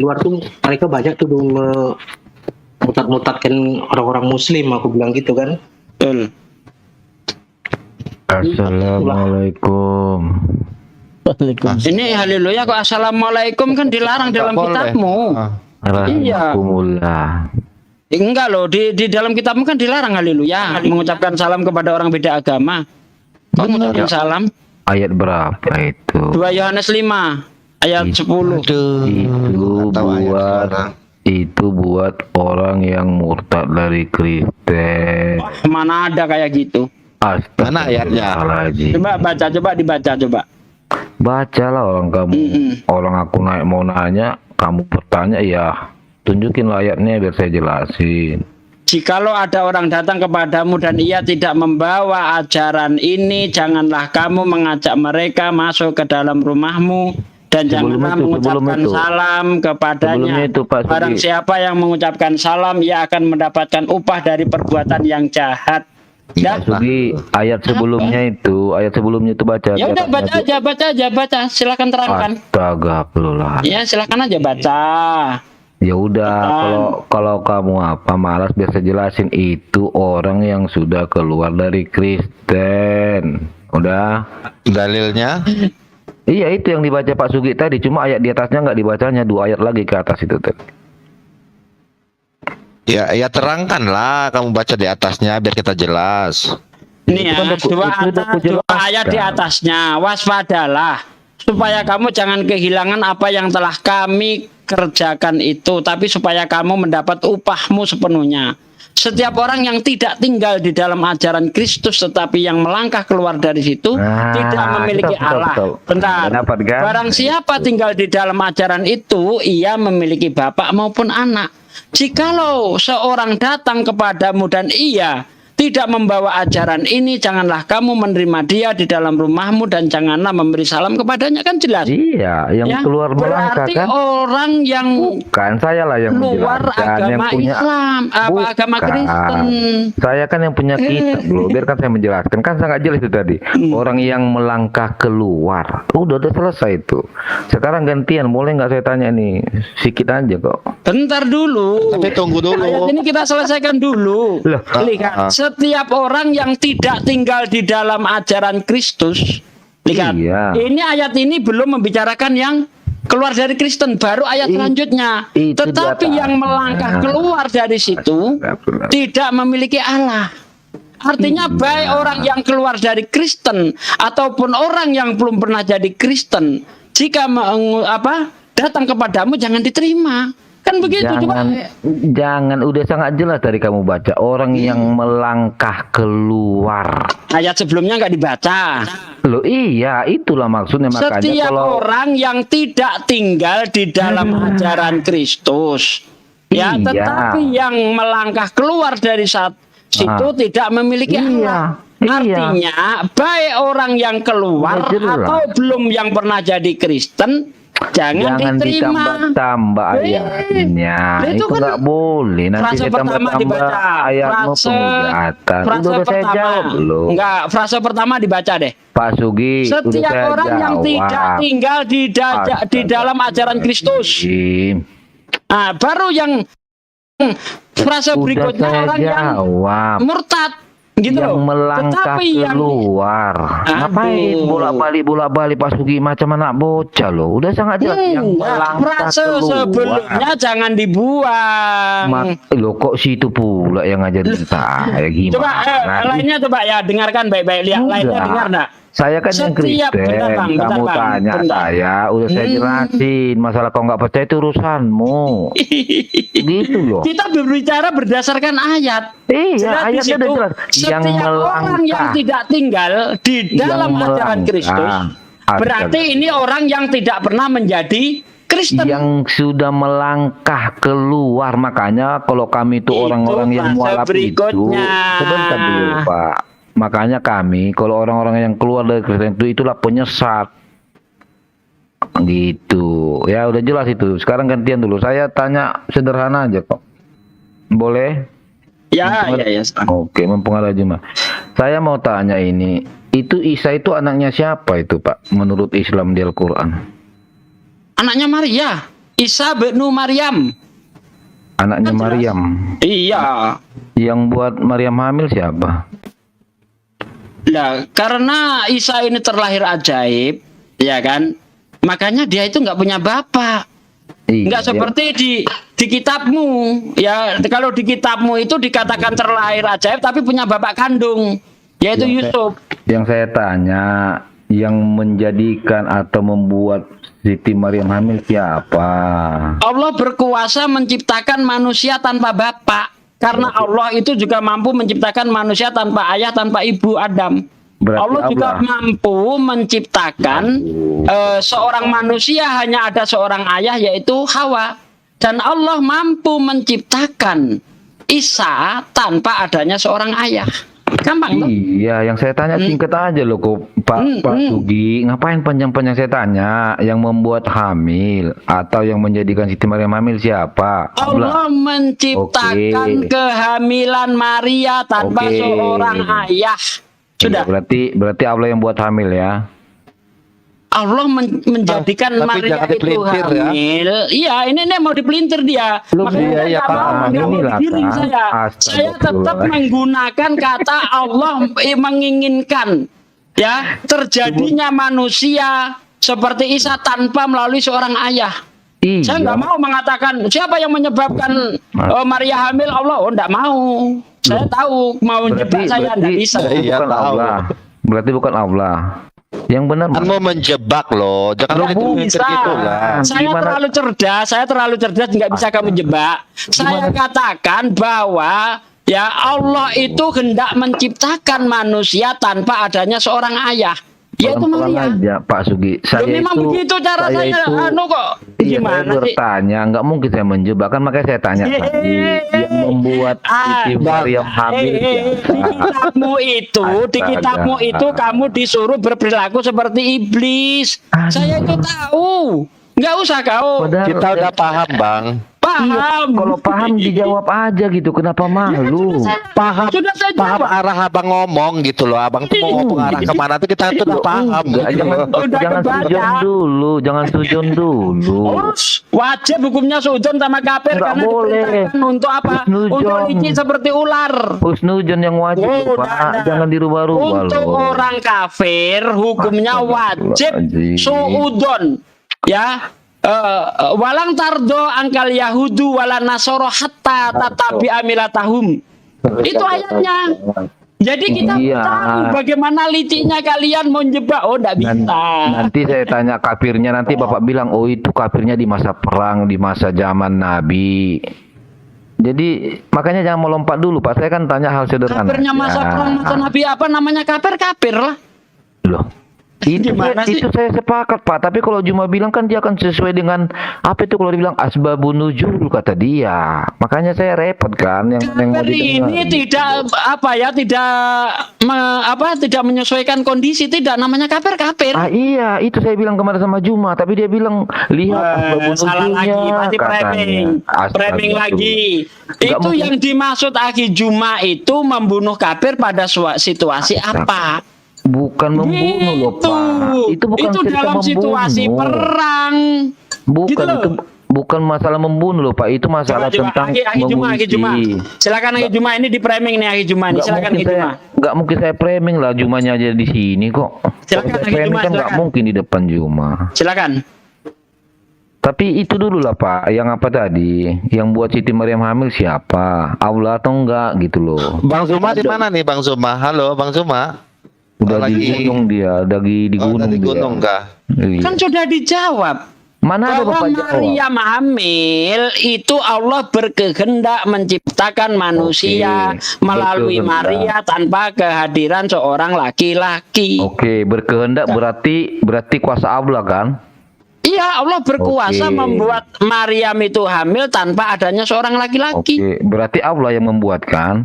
luar tuh mereka banyak tuh mutat-mutatkan orang-orang muslim, aku bilang gitu kan. Betul. Assalamualaikum. Ini haleluya kok assalamualaikum kan dilarang dalam kitabmu. Iya. Enggak loh, di dalam kitabmu kan dilarang haleluya, mengucapkan salam kepada orang beda agama. Kok mengucapkan salam? Ayat berapa itu? 2 Yohanes 5 ayat 10. Itu buat orang yang murtad dari Kristen. Mana ada kayak gitu? Mana ayatnya? Coba baca, coba dibaca coba. Bacalah orang kamu. Orang aku mau nanya, kamu bertanya, ya tunjukinlah ayatnya biar saya jelasin. Jikalau ada orang datang kepadamu dan ia tidak membawa ajaran ini, janganlah kamu mengajak mereka masuk ke dalam rumahmu dan janganlah mengucapkan salam kepadanya. Barang siapa yang mengucapkan salam, ia akan mendapatkan upah dari perbuatan yang jahat. Pak Sugi, ayat sebelumnya itu baca. Ya udah baca aja, silakan terangkan. Astagfirullah. Ya silakan aja baca. Ya udah, kalau kamu malas biasa jelasin, itu orang yang sudah keluar dari Kristen. Udah. Dalilnya? Iya, itu yang dibaca Pak Sugi tadi, cuma ayat di atasnya nggak dibacanya, 2 ayat lagi ke atas itu tadi. Ya terangkanlah, kamu baca di atasnya biar kita jelas. Ini ya, 2 ayat di atasnya. Waspadalah supaya kamu jangan kehilangan apa yang telah kami kerjakan itu, tapi supaya kamu mendapat upahmu sepenuhnya. Setiap orang yang tidak tinggal di dalam ajaran Kristus tetapi yang melangkah keluar dari situ tidak memiliki Allah. Bentar. Barang siapa tinggal di dalam ajaran itu, ia memiliki bapak maupun anak. Jikalau seorang datang kepadamu dan ia tidak membawa ajaran ini, janganlah kamu menerima dia di dalam rumahmu dan janganlah memberi salam kepadanya, kan jelas. Iya, yang keluar melangkah kan. Orang yang bukan saya lah yang keluar agama yang punya Islam, agama Kristen. Saya kan yang punya kitab loh. Biarkan saya menjelaskan, kan sangat jelas itu tadi. Orang yang melangkah keluar. Udah selesai itu. Sekarang gantian, boleh nggak saya tanya nih? Sedikit aja kok. Bentar dulu. Tapi tunggu dulu. Ayat ini kita selesaikan dulu. Lihat. Setiap orang yang tidak tinggal di dalam ajaran Kristus, lihat, ini ayat ini belum membicarakan yang keluar dari Kristen, baru ayat selanjutnya. Tetapi yang melangkah keluar dari situ tidak memiliki Allah. Artinya baik orang yang keluar dari Kristen ataupun orang yang belum pernah jadi Kristen, jika datang kepadamu jangan diterima. Kan begitu, jangan, udah sangat jelas dari kamu baca, orang yang melangkah keluar. Ayat sebelumnya nggak dibaca. Loh iya, itulah maksudnya. Makanya setiap orang yang tidak tinggal di dalam ajaran Kristus, ya, tetapi yang melangkah keluar dari situ tidak memiliki Allah. Artinya baik orang yang keluar atau belum yang pernah jadi Kristen, jangan diterima. Ditambah ayatnya. Itu kan nggak boleh. Nanti frase pertama dibaca. Ayatmu pemujatan. Frase pertama. Enggak, frase pertama dibaca deh. Pak Sugi. Setiap orang yang tidak tinggal di dalam ajaran Kristus. Nah, baru yang frase berikutnya orang yang murtad. Gitu yang melangkah keluar. Ngapain bolak-balik Pak Sugi macam anak bocah loh. Udah sangat jelas yang melangkah keluar. Sebelumnya jangan dibuang. Loh kok situ pula yang ngajarin saya gimana? Coba lainnya coba ya dengarkan baik-baik, lihat lainnya dengar enggak? Saya kan yang Kristen, kamu tanya saya, udah saya jelasin. Masalah kau nggak percaya itu urusanmu. Gitu loh. Kita berbicara berdasarkan ayat. Iya, ayatnya udah jelas. Setiap orang yang tidak tinggal di dalam ajaran Kristus, berarti ini orang yang tidak pernah menjadi Kristen. Yang sudah melangkah keluar. Makanya kalau kami itu orang-orang yang mualaf itu, sebentar dulu Pak. Makanya kami, kalau orang-orang yang keluar dari Kristen itulah penyesat. Gitu. Ya udah jelas itu. Sekarang gantian dulu. Saya tanya sederhana aja kok. Boleh? Ya. Oke, mempengaruhi Jemaah. Saya mau tanya ini. Itu Isa itu anaknya siapa itu Pak? Menurut Islam di Al-Quran. Anaknya Maria. Isa bin Maryam. Anaknya Kan jelas. Maryam. Iya. Yang buat Maryam hamil siapa? Nah, karena Isa ini terlahir ajaib, ya kan? Makanya dia itu nggak punya bapak. Nggak seperti di kitabmu. Ya, kalau di kitabmu itu dikatakan terlahir ajaib tapi punya bapak kandung, yaitu Yusuf. Yang saya tanya, yang menjadikan atau membuat Siti Maryam hamil siapa? Allah berkuasa menciptakan manusia tanpa bapak. Karena Allah itu juga mampu menciptakan manusia tanpa ayah, tanpa ibu Adam. Berarti Allah juga mampu menciptakan seorang manusia hanya ada seorang ayah, yaitu Hawa. Dan Allah mampu menciptakan Isa tanpa adanya seorang ayah. Gampang tuh. Iya, yang saya tanya singkat aja loh kok Pak Sugi. Ngapain panjang-panjang saya tanya? Yang membuat hamil atau yang menjadikan Siti Maryam hamil siapa? Allah menciptakan kehamilan Maria tanpa seorang ayah. Sudah. Berarti Allah yang buat hamil ya. Allah menjadikan Tapi Maria jangan itu dipelintir, ya. hamil. Iya, ini mau dipelintir dia. Makanya iya, saya Pak. nggak mau Inilah, diri Pak. saya. Saya tetap Astagfirullah. menggunakan kata Allah menginginkan ya terjadinya manusia seperti Isa tanpa melalui seorang ayah. Iya. Saya nggak mau mengatakan siapa yang menyebabkan Maria hamil. Allah, enggak mau. Saya tahu mau menjebak saya enggak bisa. Iya, Bukan tahu. Allah. Berarti bukan Allah. Yang benar Kan mau menjebak loh, jangan Bisa. gitu lah. Saya terlalu cerdas, nggak bisa kamu jebak. Saya katakan bahwa ya Allah itu hendak menciptakan manusia tanpa adanya seorang ayah, yaitu Pelan-pelan Maria. aja Pak Sugi. Loh, memang begitu cara saya, kok. Iya, saya Gimana sih? bertanya, nggak mungkin saya menjebak kan, makanya saya tanya tadi yang membuat Siti Maryam hamil siapa? di kitabmu itu kamu disuruh berperilaku seperti iblis. Saya itu tahu. Nggak usah kau. Padahal Kita udah paham, Bang. Paham. kalau paham dijawab aja gitu, kenapa malu? Sudah saya Paham jawab. arah abang ngomong gitu loh. Abang tuh mau ngomong arah kemana tuh kita tuh udah paham. Enggak, gitu jangan, loh. Udah jangan kebaca. sujon dulu, jangan sujon dulu. Wajib hukumnya sudon sama kafir Nggak karena boleh. diperintahkan untuk apa? Husnuzon. Untuk licik seperti ular. Husnujon yang wajib Oh, Pak, nah. jangan dirubah-rubah Untuk loh. orang kafir hukumnya wajib Astagfirullahaladzim. suudon, ya. Walang tardo angkal Yahudu wala nasoro hatta tatabi amilatahum. Itu ayatnya. Jadi kita Iya. tahu bagaimana liciknya kalian mau jebak. Oh, enggak bisa. Nanti saya tanya kafirnya, nanti Bapak bilang, oh itu kafirnya di masa perang, di masa zaman Nabi. Jadi makanya jangan melompat dulu Pak. Saya kan tanya hal sederhana. Kafirnya masa perang masa Nabi apa namanya kafir lah. Loh. Gimana sih? Itu saya sepakat Pak, tapi kalau Juma bilang kan dia akan sesuai dengan apa itu kalau dibilang asbabun nuzul kata dia. Makanya saya repot kan yang mau Kafir ini tidak tidak menyesuaikan kondisi, tidak namanya kafir. Ah iya, itu saya bilang kemarin sama Juma, tapi dia bilang lihat asbabun Salah lagi, nuzulnya, pasti framing Astagfirullah. lagi. Nggak Itu mungkin. yang dimaksud Aki Juma itu membunuh kafir pada situasi apa? Bukan membunuh loh Pak. Itu bukan cerita dalam membunuh. situasi perang. Bukan Gitu loh. itu bukan masalah membunuh loh Pak. Itu masalah Coba, tentang Aki Juma. Silakan Aki Juma, ini di framing nih Aki Juma ini. Silakan Aki Juma. Nggak mungkin saya framing lah, Jumanya aja di sini kok. Silakan, Kalau saya Aki framing Juma, kan nggak silakan. mungkin di depan Juma. Silakan. Tapi itu dulu lah Pak, yang apa tadi? Yang buat Siti Maryam hamil siapa? Allah atau enggak gitu loh. Bang Zuma di mana nih, Bang Zuma? Halo, Bang Zuma. Udah lagi- di gunung dia, di gunung di dia. gunung kah? Iya. Kan sudah dijawab. Mana ada Bahwa Bapak jawab? Maryam hamil itu Allah berkehendak menciptakan manusia Oke, melalui berkehendak. Maria tanpa kehadiran seorang laki-laki. Oke, berkehendak berarti kuasa Allah kan? Iya, Allah berkuasa Oke. membuat Maryam itu hamil tanpa adanya seorang laki-laki. Oke, berarti Allah yang membuat kan?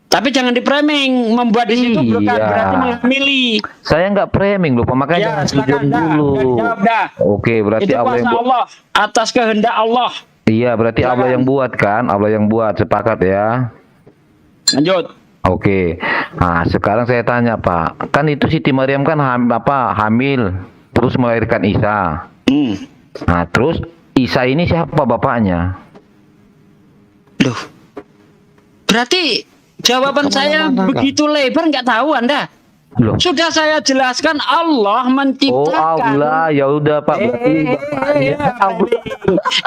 Tapi jangan di framing, membuat di situ bukan Iya. berarti menghamili. Saya nggak framing loh, Pak. Makanya Ya, jangan silakan sujon dah, dulu. udah dijawab dah. Oke, berarti Itu Allah yang kuasa buat. Allah atas kehendak Allah. Iya, berarti Silakan. Allah yang buat kan? Allah yang buat, sepakat ya. Lanjut. Oke. Nah, sekarang saya tanya, Pak. Kan itu Siti Maryam kan hamil terus melahirkan Isa. Nah, terus Isa ini siapa bapaknya? Loh, berarti jawaban saya begitu lebar nggak tahu Anda? Loh. Sudah saya jelaskan Allah Oh menciptakan. Allah, ya udah Pak, berarti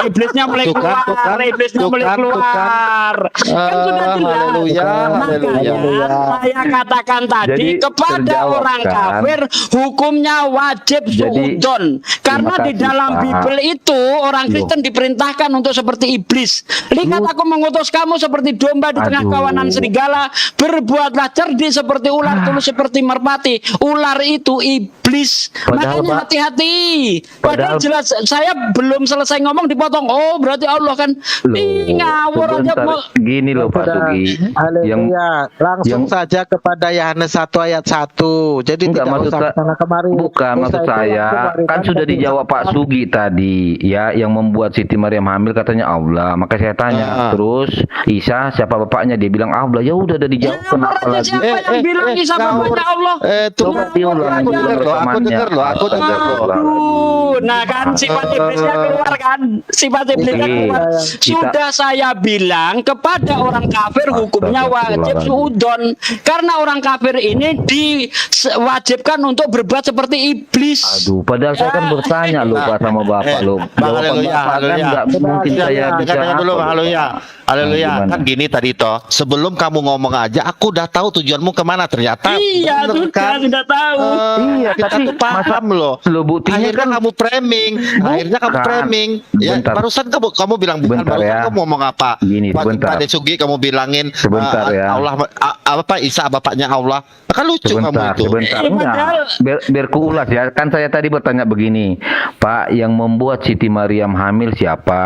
Iblisnya mulai Tuh kan, tuh keluar, kan, iblisnya tuh mulai kan, tuh kan. keluar. Kan sudah jelas. Haleluya, haleluya. Makanya saya katakan tadi Jadi, kepada terjawab, orang kan? kafir hukumnya wajib Jadi, suudon. Karena terima di kasih, dalam Pak. Bible itu orang Kristen diperintahkan untuk seperti iblis. Lihat aku mengutus kamu seperti domba di tengah Aduh. kawanan serigala. Berbuatlah cerdik seperti ular, tulus seperti merpati. Ular itu iblis. Padahal, Makanya Pak, hati-hati. Padahal padahal- jelas saya belum selesai ngomong dipotong. Oh, berarti Allah kan ngawur aja sebentar. mau. Gini loh Pak Sugi, yang Haleluya. Langsung saja kepada Yohanes 1 ayat 1. Jadi enggak tidak maksud usah sana kemari. bukan Usah maksud itu saya langsung kan sudah tapi dijawab Pak Sugi tadi ya, yang membuat Siti Maryam hamil katanya Allah. Maka saya tanya, terus Isa siapa bapaknya? Dia bilang Allah. Ya udah dijawab, Ngawur kenapa aja lagi? siapa yang bilang Isa bapaknya Allah? Coba diulang Ngawur dulu aja. rekamannya. aku dengar loh. Aduh, nah kan sifat iblisnya keluar kan, sifat iblisnya Oke. keluar. Kita- Sudah saya bilang kepada orang kafir hukumnya wajib suudon, karena orang kafir ini diwajibkan untuk berbuat seperti iblis. Aduh, padahal saya kan bertanya loh Pak sama Bapak loh. Bang, Jawaban haleluya, Bapak kan haleluya. nggak mungkin saya bisa Dengar dulu, apa, haleluya. Haleluya. Nah, gimana? Kan gini tadi toh, sebelum kamu ngomong aja, aku udah tahu tujuanmu kemana ternyata. Iya, Bener sudah tahu. Iya, kita tapi tuh paham loh. Loh, buktinya Akhirnya kan- kamu framing. Akhirnya kamu Bukan. framing. Ya, Bentar. barusan kamu bilang bukan, Bentar barusan ya. kamu ngomong apa? Gini, sebentar. Pak Desugi kamu bilangin Sebentar ya. Allah apa Isa bapaknya Allah. Kan lucu kamu Sebentar, itu. sebentar. Iya, Enggak. padahal- Biar kuulas ya. Kan saya tadi bertanya begini, Pak, yang membuat Siti Maryam hamil siapa?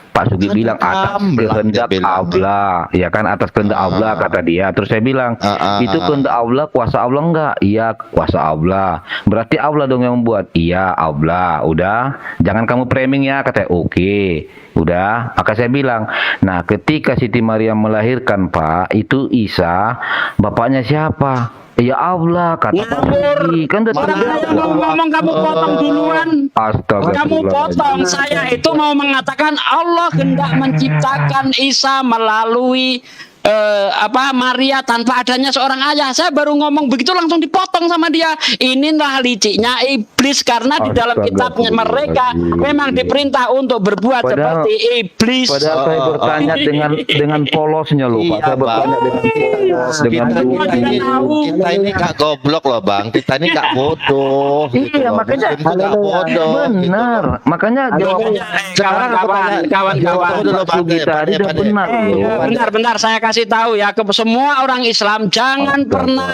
Pak Sugi Kan bilang atas Amlah, kehendak dia bilang. Allah, ya kan, atas kehendak Allah kata dia. Terus saya bilang, itu kehendak Allah, kuasa Allah enggak? Iya, kuasa Allah. Berarti Allah dong yang membuat. Iya, Allah. Udah, jangan kamu framing ya, katanya. Oke. Udah, maka saya bilang, nah ketika Siti Maryam melahirkan Pak, itu Isa, bapaknya siapa? Ya Allah, kata Pak Sugi. Kan udah Orang saya mau ngomong kamu potong duluan. Astaga. Kamu potong. Saya itu mau mengatakan Allah hendak menciptakan Isa melalui Maria tanpa adanya seorang ayah. Saya baru ngomong begitu langsung dipotong sama dia. Inilah liciknya iblis, karena di dalam kitabnya mereka memang diperintah untuk berbuat Padahal- seperti iblis. Padahal saya bertanya dengan polosnya loh Pak. Iya, Saya bertanya Bang. dengan Kita dengan tahu. Kita ini gak goblok loh Bang. Kita ini gak bodoh. gitu Iya, loh. makanya- Muslim tuh gak bodoh. benar. Makanya jawabannya Sekarang aku tanya, kawan-kawan. tunggu dulu, Bang. Sugi tadi udah Pak De. benar loh. Bentar, saya kasih tahu ya ke semua orang Islam, jangan pernah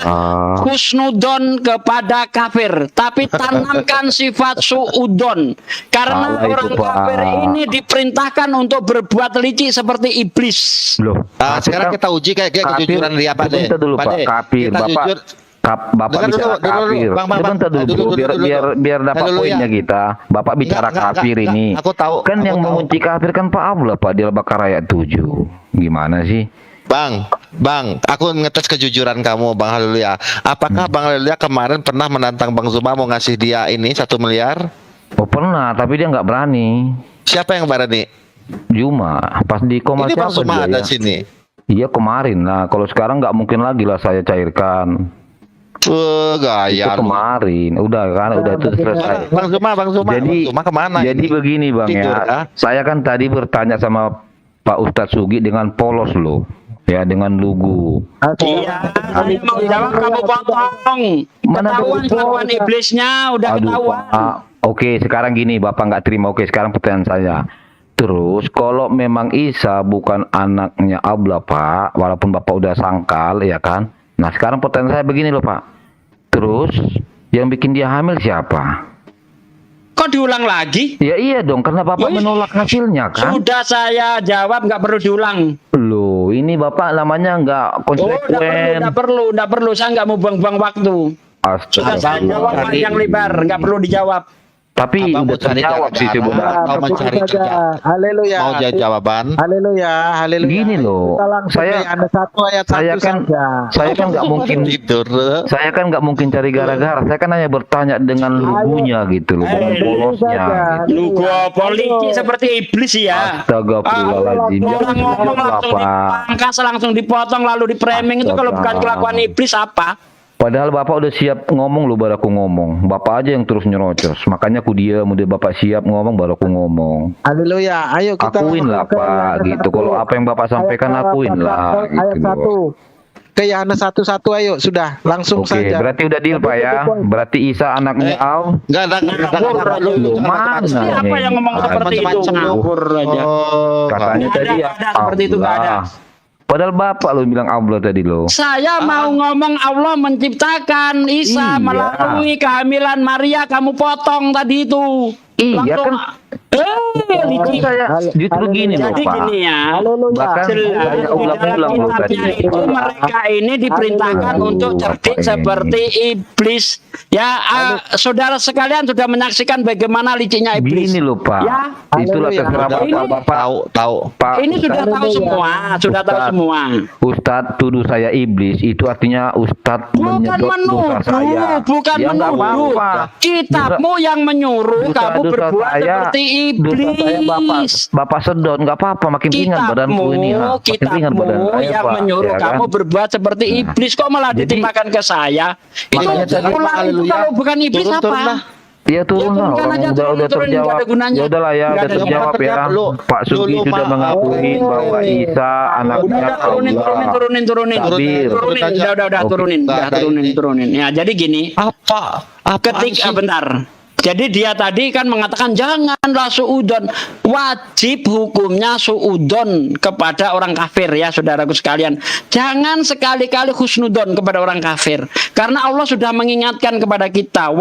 husnudon kepada kafir, tapi tanamkan sifat suudon, karena Salah itu, orang Pak. kafir ini diperintahkan untuk berbuat licik seperti iblis. Loh, Nah, sekarang kita uji kayak kejujuran dia Pak De. Sebentar dulu Pak Pak, De, kafir. kita Bapak jujur. Bapak Dengar bicara dulu, dulu, kafir. Bang, Sebentar dulu, dulu, bro. biar dapat Haleluya. poinnya kita. Bapak bicara Enggak, kafir enggak, ini. aku tahu, Kan aku yang tahu. mengunci kafir kan Pak Allah Pak di Al-Baqarah ayat 7. Gimana sih? Bang, aku ngetes kejujuran kamu, Bang Haleluya. Apakah Bang Haleluya kemarin pernah menantang Bang Zuma mau ngasih dia ini 1 miliar? Oh pernah, tapi dia nggak berani. Siapa yang berani? Juma pas di koma Ini Bang siapa Zuma dia ada ya? sini. Iya kemarin. Nah kalau sekarang nggak mungkin lagi lah saya cairkan. Gaya. Itu kemarin, udah kan, udah itu selesai. Bang Zuma. Bang Zuma kemana? Jadi ini? begini Bang Tidur, ya. kah? Saya kan tadi bertanya sama Pak Ustadz Sugi dengan polos loh. Ya dengan lugu. Iya, saya mau jawab kamu potong. Mana Ketahuan boleh kelakuan iblisnya udah ketahuan. Pak. Oke, sekarang gini, Bapak nggak terima. Oke, sekarang pertanyaan saya. Terus, kalau memang Isa bukan anaknya Allah, Pak, walaupun Bapak udah sangkal, ya kan? Nah, sekarang pertanyaan saya begini loh, Pak. Terus, yang bikin dia hamil siapa? Kok diulang lagi? Ya iya dong, karena Bapak Wih, menolak hasilnya, kan? Sudah saya jawab, nggak perlu diulang. Loh, ini Bapak namanya nggak Oh, konsekuen. nggak perlu. Saya nggak mau buang-buang waktu. Sudah saya jawab panjang lebar, nggak perlu dijawab. Tapi Abang udah mau cari terjawab sih gara-gara. sebenarnya. Mau begitu mencari saja. kerja. Haleluya. Mau jawaban? Haleluya, haleluya. Gini loh, Kita langsung saya- ke Yohanes 1 ayat 1 saya kan saja. saya kan nggak mungkin Tidur. saya kan nggak mungkin cari gara-gara. Saya kan hanya bertanya dengan lugunya gitu loh, dengan polosnya. Gitu. Lu gua polisi seperti iblis ya. Astagfirullahaladzim. Orang ngomong langsung dipangkas, langsung dipotong, lalu di framing itu kalau bukan kelakuan iblis apa? Padahal Bapak udah siap ngomong loh, baru aku ngomong. Bapak aja yang terus nyerocos. Makanya aku diam, udah Bapak siap ngomong, baru aku ngomong. Haleluya. Ayo kita Akuin lah langsung ke Pak, Yohanes gitu. 1. Kalau apa yang Bapak sampaikan, Ayat akuin lah. Ayat Gitu 1. loh. Ke Yohanes 1:1 ayo sudah langsung Oke, saja. berarti udah deal Pak ya. Berarti Isa anaknya Al. Enggak ada. Lu mana Siapa nih? yang ngomong seperti itu? Ngawur aja. Oh, Katanya Nggak tadi ada, ya nggak ada, seperti itu nggak ada. Allah. Padahal Bapak lo bilang Allah tadi lo. Saya mau ngomong Allah menciptakan Isa Iya. melalui kehamilan Maria, kamu potong tadi itu. Iya Langsung, kan. licik. Saya justru gini loh Jadi Pak. gini ya. Haleluya. Bahkan Jelas saya di ulang-ulang dalam loh tadi. kitabnya itu mereka ini diperintahkan Aduh, untuk cerdik Bapak ini. seperti iblis. Ya, saudara sekalian sudah menyaksikan bagaimana liciknya iblis. Gini loh Pak. Ya. Itulah Haleluya. terserah Ini- Bapak. tahu. Pak. Ini sudah tahu Haleluya. semua, sudah tahu Ustaz. semua. Ustadz tuduh saya iblis itu artinya Ustadz Bukan menyedot dosa saya. menuduh, bukan Ya, nggak menuduh. apa-apa. Kitabmu yang menyuruh Dosa- kamu dosa berbuat saya- seperti Dosa saya iblis. Bapak sedot nggak apa-apa, makin ringan badanku ini. Ha. Makin ringan badan Kitabmu saya yang Pak. menyuruh Ya kan? kamu berbuat seperti iblis, kok malah Jadi- ditimpakan ke saya? Itu Makanya tadi- ular itu kalau bukan iblis Turun, apa? turun lah. Iya turun lah, turunkan orang aja, udah turun, terjawab. nggak ada gunanya. Ya udahlah ya, Nggak udah ada terjawab gunanya. ya. Lu- Pak Sugi lu sudah maaf. mengakui bahwa Isa anaknya Udah turunin, Allah. turunin. Tabir. Turunin, udah Oke. turunin, Nggak udah ada turunin, ini. turunin. Ya, jadi gini. Apa? Ketika bentar. Jadi dia tadi kan mengatakan janganlah suudon. Wajib hukumnya suudon kepada orang kafir ya saudaraku sekalian. Jangan sekali-kali husnudon kepada orang kafir. Karena Allah sudah mengingatkan kepada kita.